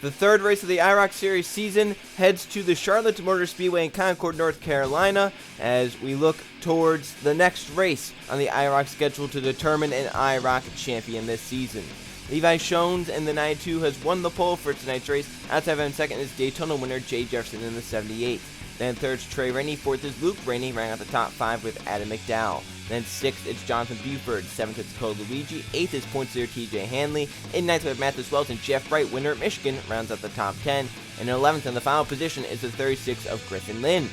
The third race of the IROC Series season heads to the Charlotte Motor Speedway in Concord, North Carolina, as we look towards the next race on the IROC schedule to determine an IROC champion this season. Levi Shones in the 92 has won the pole for tonight's race. Outside of him, second is Daytona winner Jay Jefferson in the 78. Then third's Trey Rainey. Fourth is Luke Rainey, running out the top five with Adam McDowell. Then sixth, it's Jonathan Buford. Seventh, it's Cole Luigi. Eighth is points leader TJ Hanley. In ninth, we have Mathis Wells and Jeff Bright, winner at Michigan, rounds out the top 10. And in 11th, in the final position, is the 36 of Griffin Lynn.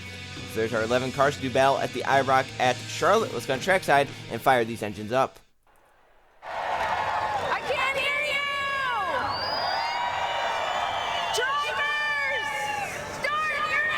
So there's our 11 cars to do battle at the IROC at Charlotte. Let's go on trackside and fire these engines up. I can't hear you! Drivers! Start your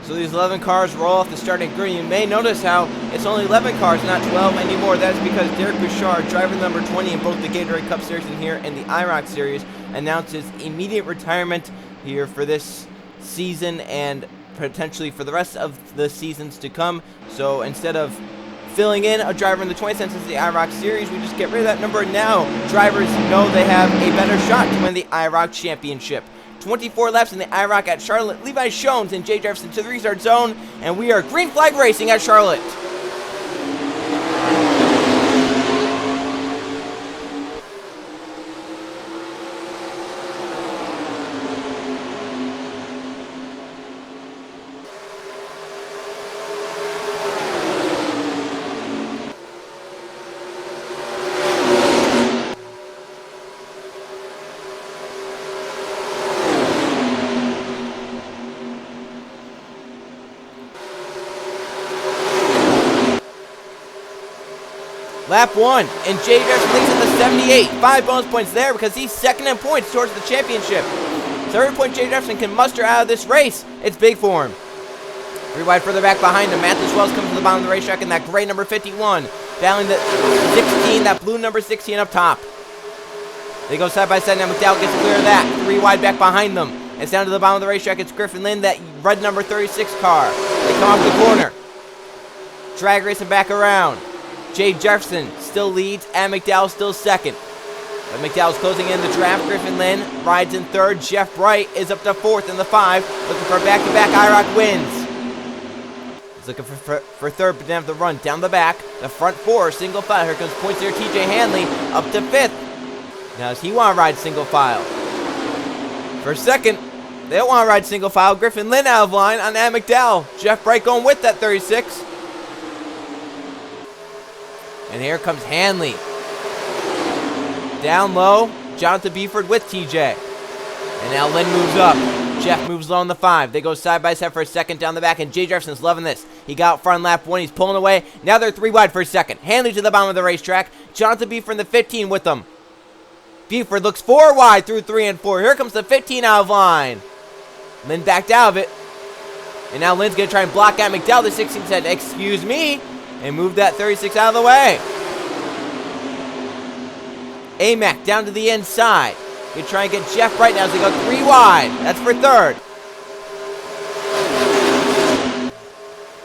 So these 11 cars roll off the starting grid. You may notice how it's only 11 cars, not 12 anymore. That's because Derek Bouchard, driver number 20 in both the Gatorade Cup Series and here in the IROC Series, announced his immediate retirement here for this season and potentially for the rest of the seasons to come. So instead of filling in a driver in the 20 cents the IROC Series, we just get rid of that number. Now drivers know they have a better shot to win the IROC Championship. 24 laps in the IROC at Charlotte. Levi Shones and Jay Jefferson to the restart zone, and we are green flag racing at Charlotte. Lap 1, and Jay Jefferson leads in the 78. 5 bonus points there because he's second in points towards the championship. So every point Jay Jefferson can muster out of this race, it's big for him. 3 wide further back behind him. Mathis Wells comes to the bottom of the racetrack in that gray number 51. Battling the 16, that blue number 16 up top. They go side by side now. McDowell gets clear of that. 3 wide back behind them. It's down to the bottom of the racetrack. It's Griffin Lynn, that red number 36 car. They come off the corner. Drag racing back around. Jay Jefferson still leads, and McDowell still second. But McDowell's closing in the draft. Griffin Lynn rides in third. Jeff Bright is up to fourth in the 5, looking for a back-to-back IROC wins. He's looking for third, but didn't have the run down the back. The front 4, single file. Here comes points there, TJ Hanley, up to 5th. Now does he want to ride single file? For second, they don't want to ride single file. Griffin Lynn out of line on Adam McDowell. Jeff Bright going with that 36. And here comes Hanley. Down low, Jonathan Buford with TJ. And now Lynn moves up. Jeff moves low in the 5. They go side by side for a second down the back, and Jay Jefferson's loving this. He got out front lap 1. He's pulling away. Now they're 3 wide for a second. Hanley to the bottom of the racetrack. Jonathan Buford in the 15 with them. Buford looks 4 wide through 3 and 4. Here comes the 15 out of line. Lynn backed out of it. And now Lynn's going to try and block out McDowell. The 16 said, "Excuse me," and move that 36 out of the way. AMAC down to the inside. Gonna try and get Jeff Bright now as they go 3 wide. That's for third.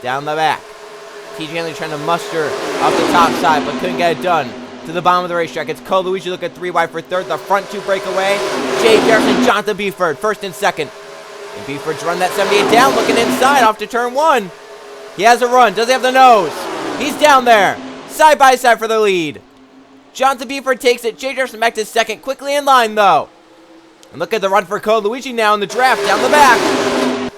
Down the back. TJ Hanley trying to muster off the top side, but couldn't get it done. To the bottom of the racetrack, it's Cole Luigi looking at 3 wide for third. The front 2 break away. Jay Jefferson, Jonathan Buford, first and second. And Buford's run that 78 down, looking inside off to turn 1. He has a run, doesn't have the nose. He's down there, side by side for the lead. Jonathan Buford takes it. Jay Jefferson back to second, quickly in line though. And look at the run for Code Luigi now in the draft, down the back.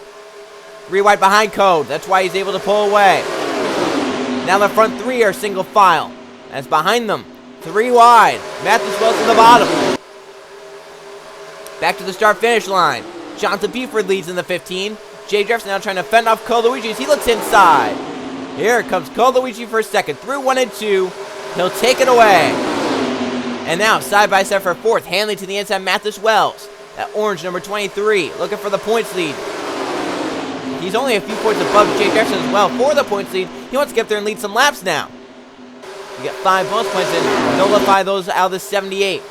3 wide behind Code, that's why he's able to pull away. Now the front 3 are single file. That's behind them, 3 wide. Mathis Wells to the bottom. Back to the start finish line. Jonathan Buford leads in the 15. Jay Jefferson now trying to fend off Cole Luigi as he looks inside. Here comes Cole Luigi for second, through 1 and 2. He'll take it away. And now, side by side for fourth, Hanley to the inside, Mathis Wells. That orange number 23, looking for the points lead. He's only a few points above Jay Jefferson as well for the points lead. He wants to get up there and lead some laps now. You get 5 bonus points and nullify those out of the 78.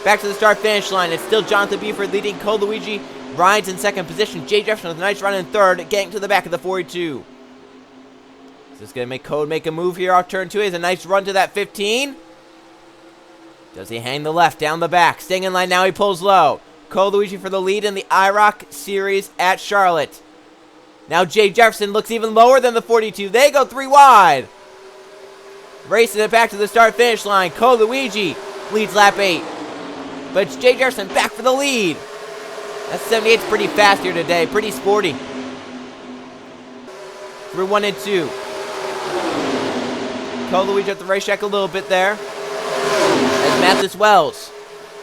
Back to the start finish line. It's still Jonathan Buford leading. Cole Luigi rides in second position. Jay Jefferson with a nice run in third, getting to the back of the 42. Is this going to make Code make a move here off turn 2? He has a nice run to that 15. Does he hang the left down the back? Staying in line now, he pulls low. Code Luigi for the lead in the IROC Series at Charlotte. Now Jay Jefferson looks even lower than the 42. They go 3 wide. Racing it back to the start-finish line. Code Luigi leads lap 8. But it's Jay Jefferson back for the lead. That 78's pretty fast here today. Pretty sporty. Through 1 and 2. Code Luigi at the racetrack a little bit there. As Mathis Wells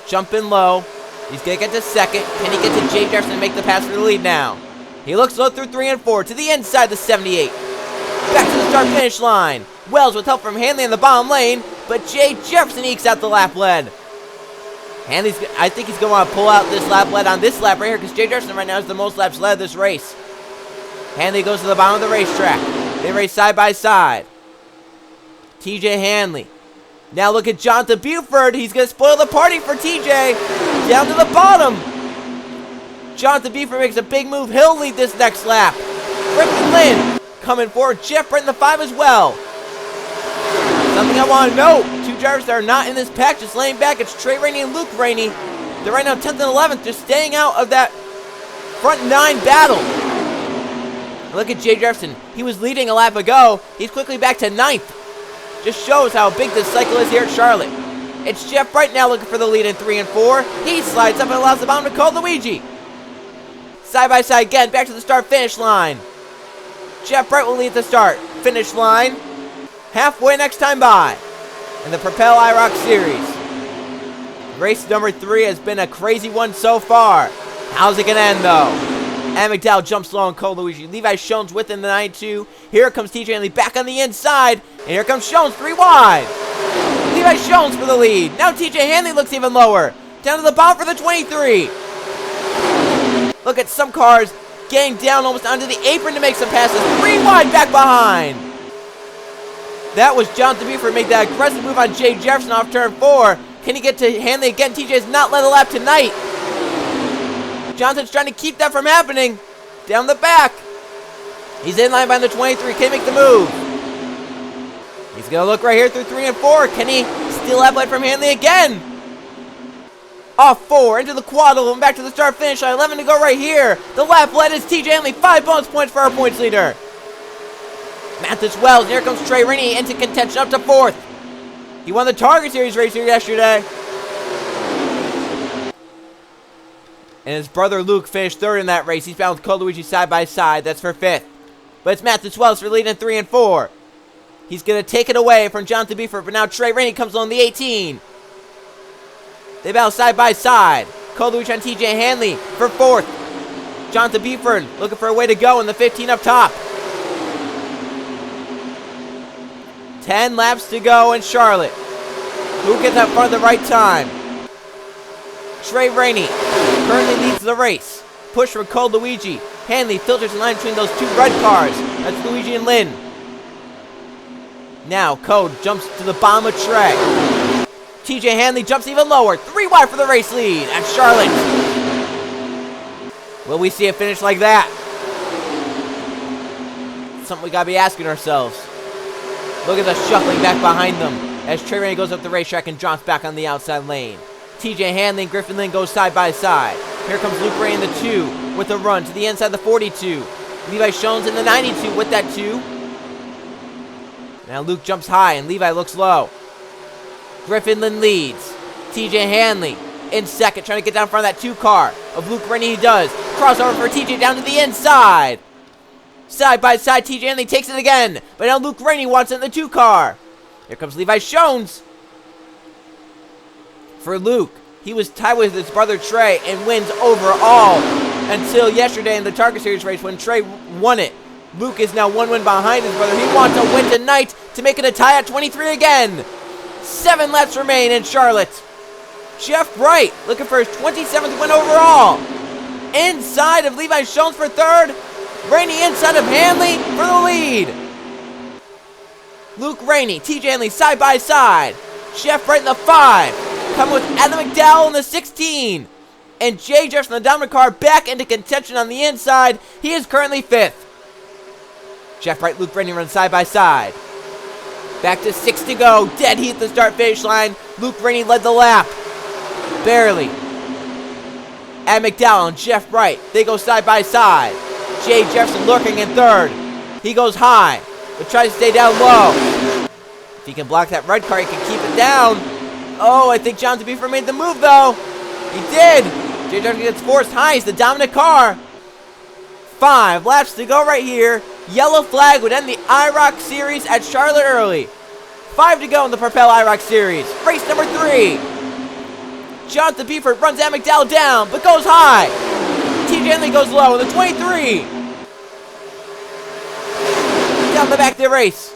jumping low. He's going to get to second. Can he get to Jay Jefferson and make the pass for the lead now? He looks low through 3 and 4 to the inside the 78. Back to the start-finish line. Wells with help from Hanley in the bottom lane, but Jay Jefferson ekes out the lap lead. Hanley's, I think he's going to want to pull out this lap lead on this lap right here because Jay Jefferson right now has the most laps led of this race. Hanley goes to the bottom of the racetrack. They race side by side. TJ Hanley. Now look at Jonathan Buford. He's going to spoil the party for TJ. Down to the bottom. Jonathan Buford makes a big move. He'll lead this next lap. Griffin Lynn coming forward. Jeff Brett in the 5 as well. Something I want to note. 2 drivers that are not in this pack just laying back. It's Trey Rainey and Luke Rainey. They're right now 10th and 11th. Just staying out of that front 9 battle. Look at Jay Jefferson. He was leading a lap ago. He's quickly back to 9th. Just shows how big this cycle is here at Charlotte. It's Jeff Bright now looking for the lead in 3 and 4. He slides up and allows the bottom to Code Luigi. Side by side again, back to the start-finish line. Jeff Bright will lead the start. Finish line. Halfway next time by. In the Propel IROC Series. Race number 3 has been a crazy one so far. How's it going to end though? And McDowell jumps low on Code Luigi. Levi Shones within the 9-2. Here comes TJ Hanley back on the inside. And here comes Shones 3 wide. Levi Shones for the lead. Now TJ Hanley looks even lower. Down to the bottom for the 23. Look at some cars getting down almost onto the apron to make some passes. 3 wide back behind. That was Jonathan Buford make that aggressive move on Jay Jefferson off turn 4. Can he get to Hanley again? TJ's not led a lap tonight. Johnson's trying to keep that from happening. Down the back. He's in line behind the 23. Can he make the move? He's going to look right here through 3 and 4. Can he steal that lead from Hanley again? Off 4 into the quaddle and back to the start finish line. 11 to go right here. The lap lead is TJ Hanley. 5 bonus points for our points leader. Mathis Wells. Here comes Trey Rainey into contention up to 4th. He won the Target Series race here yesterday. And his brother Luke finished 3rd in that race. He's found with Code Luigi side by side. That's for 5th. But it's Mathis Wells for leading 3 and 4. He's going to take it away from Jonathan Buford. But now Trey Rainey comes on the 18. They battle side by side. Code Luigi on TJ Hanley for 4th. Jonathan Buford looking for a way to go in the 15 up top. 10 laps to go in Charlotte. Who gets up front at the right time? Trey Rainey currently leads the race. Push from Code Luigi. Hanley filters in line between those 2 red cars. That's Luigi and Lynn. Now Code jumps to the bottom of Trey. TJ Hanley jumps even lower. 3 wide for the race lead at Charlotte. Will we see a finish like that? Something we gotta be asking ourselves. Look at the shuffling back behind them as Trey Rainey goes up the racetrack and drops back on the outside lane. TJ Hanley and Griffin Lynn go side by side. Here comes Luke Rainey in the 2 with a run to the inside the 42. Levi Shones in the 92 with that 2. Now Luke jumps high and Levi looks low. Griffin Lynn leads. TJ Hanley in 2nd, trying to get down in front of that 2 car of Luke Rainey. He does. Crossover for TJ down to the inside. Side by side, TJ Hanley takes it again. But now Luke Rainey wants it in the 2 car. Here comes Levi Shones. For Luke, he was tied with his brother Trey and wins overall until yesterday in the Target Series race when Trey won it. Luke is now 1 win behind his brother. He wants a win tonight to make it a tie at 23 again. 7 laps remain in Charlotte. Jeff Bright looking for his 27th win overall. Inside of Levi Shones for 3rd. Rainey inside of Hanley for the lead. Luke Rainey, TJ Hanley side by side. Jeff Bright in the 5. Coming with Adam McDowell in the 16. And Jay Jefferson, the dominant car, back into contention on the inside. He is currently 5th. Jeff Bright, Luke Rennie run side by side. Back to 6 to go. Dead heat at the start-finish line. Luke Rennie led the lap. Barely. Ed McDowell and Jeff Bright, they go side by side. Jay Jefferson lurking in third. He goes high, but tries to stay down low. If he can block that red car, he can keep it down. Oh, I think Jonathan Beefer made the move, though. He did. Jay Jefferson gets forced high. He's the dominant car. 5 laps to go right here. Yellow flag would end the IROC Series at Charlotte early. 5 to go in the Propel IROC Series. Race number 3. Jonathan Beeford runs Ed McDowell down, but goes high. TJ Henley goes low in the 23. Down the back of the race.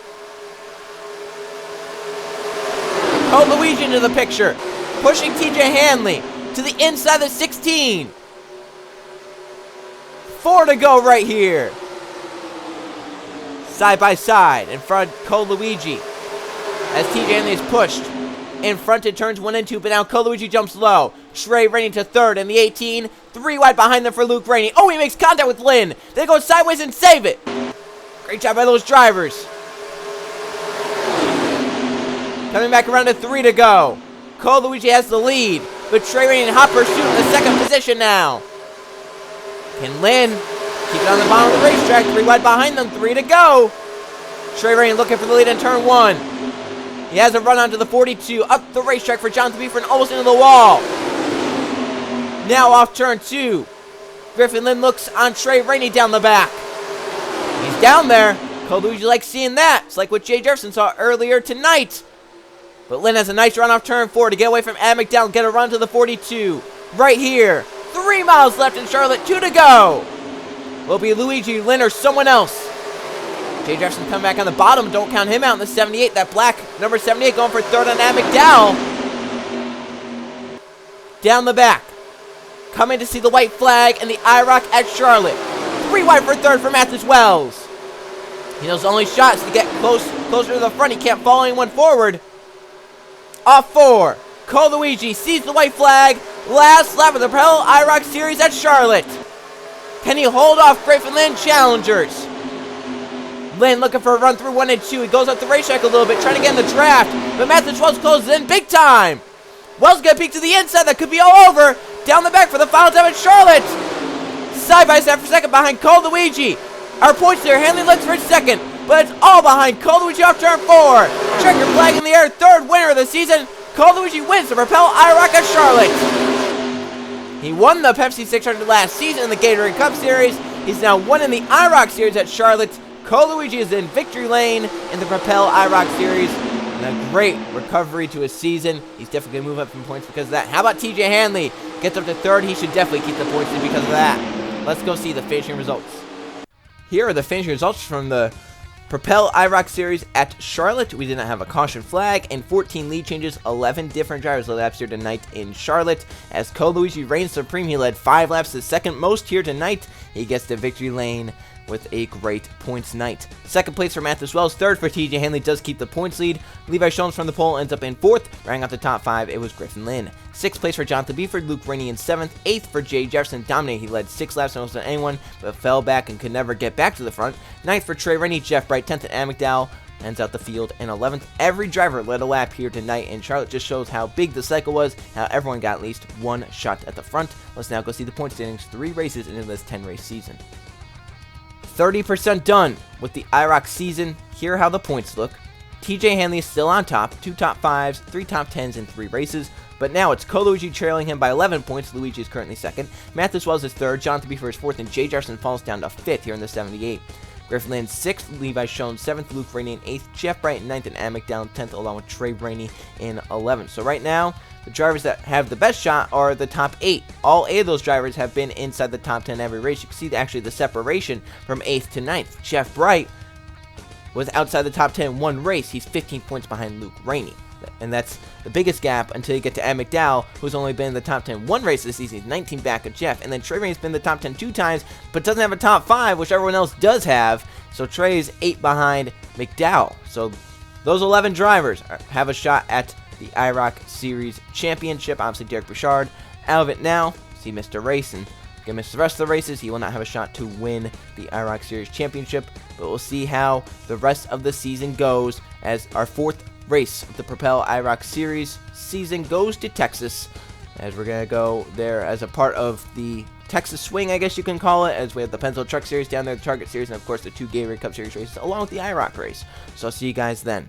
Code Luigi into the picture, pushing TJ Hanley to the inside of the 16. 4 to go right here. Side by side in front of Code Luigi as TJ Hanley is pushed in front to turns 1 and 2, but now Code Luigi jumps low. Trey Rainey to third in the 18. 3 wide behind them for Luke Rainey. Oh, he makes contact with Lynn. They go sideways and save it. Great job by those drivers. Coming back around to 3 to go. Cole Luigi has the lead, but Trey Rainey and Hot Pursuit in the second position now. Can Lynn keep it on the bottom of the racetrack? 3 wide behind them, 3 to go. Trey Rainey looking for the lead in turn 1. He has a run onto the 42, up the racetrack for Jonathan Beefer and almost into the wall. Now off turn 2. Griffin Lynn looks on Trey Rainey down the back. He's down there. Cole Luigi likes seeing that. It's like what Jay Jefferson saw earlier tonight. But Lynn has a nice run off turn 4 to get away from Ed McDowell and get a run to the 42. Right here. 3 miles left in Charlotte, 2 to go. Will be Luigi, Lynn, or someone else. Jay Jefferson coming back on the bottom. Don't count him out in the 78. That black number 78 going for third on Ed McDowell. Down the back. Coming to see the white flag and the IROC at Charlotte. 3 wide for third for Mathis Wells. He knows the only shot is to get closer to the front. He can't follow anyone forward. Off 4. Cole Luigi sees the white flag. Last lap of the Propel IROC Series at Charlotte. Can he hold off Griffin Lynn challengers? Lynn looking for a run through 1 and 2. He goes up the racetrack a little bit, trying to get in the draft. But Mathis Wells closes in big time. Wells gonna peek to the inside. That could be all over. Down the back for the final time at Charlotte. Side by side for second behind Cole Luigi. Our points there. Hanley looks for second, but it's all behind Cole Luigi off turn 4. Checker flag in the air. Third winner of the season. Cole Luigi wins the Propel IROC at Charlotte. He won the Pepsi 600 last season in the Gatorade Cup Series. He's now won in the IROC Series at Charlotte. Cole Luigi is in victory lane in the Propel IROC Series. And a great recovery to his season. He's definitely going to move up in points because of that. How about TJ Hanley? Gets up to third. He should definitely keep the points in because of that. Let's go see the finishing results. Here are the finishing results from the Propel IROC Series at Charlotte. We did not have a caution flag and 14 lead changes. 11 different drivers led laps here tonight in Charlotte. As Cole Luigi reigns supreme, he led 5 laps, the second most here tonight. He gets to victory lane with a great points night. Second place for Mathis Wells. Third for TJ Hanley does keep the points lead. Levi Schoens from the pole ends up in 4th. Rounding out the top 5, it was Griffin Lynn. 6th place for Jonathan Beeford. Luke Rainey in 7th. 8th for Jay Jefferson. Dominated. He led 6 laps almost than anyone, but fell back and could never get back to the front. 9th for Trey Rainey. Jeff Bright. 10th at Ed McDowell. Ends out the field in 11th. Every driver led a lap here tonight in Charlotte. Just shows how big the cycle was, how everyone got at least one shot at the front. Let's now go see the point standings. 3 races into this 10-race season. 30% done with the IROC season. Here are how the points look. TJ Hanley is still on top, 2 top 5s, 3 top 10s in 3 races. But now it's Cole Luigi trailing him by 11 points. Luigi is currently 2nd. Mathis Wells is 3rd. Jonathan Beefer is 4th. And Jay Jefferson falls down to 5th here in the 78. Griffin Lynn 6th. Levi Schoens 7th. Luke Rainey in 8th. Jeff Bright in 9th. And Ed McDowell 10th, along with Trey Rainey in 11th. So right now, the drivers that have the best shot are the top 8. All 8 of those drivers have been inside the top 10 every race. You can see actually the separation from 8th to 9th. Jeff Bright was outside the top 10 one race. He's 15 points behind Luke Rainey. And that's the biggest gap until you get to Ed McDowell, who's only been in the top 10 one race this season. He's 19 back of Jeff. And then Trey Rainey's been in the top 10 2 times, but doesn't have a top 5, which everyone else does have. So Trey's 8 behind McDowell. So those 11 drivers have a shot at the IROC Series Championship. Obviously, Derek Bouchard out of it now. See Mr. Race and gonna miss the rest of the races. He will not have a shot to win the IROC Series Championship, but we'll see how the rest of the season goes as our 4th race of the Propel IROC Series season goes to Texas, as we're gonna go there as a part of the Texas Swing, I guess you can call it, as we have the Pensacola Truck Series down there, the Target Series, and of course the 2 Gatorade Cup Series races, along with the IROC race. So I'll see you guys then.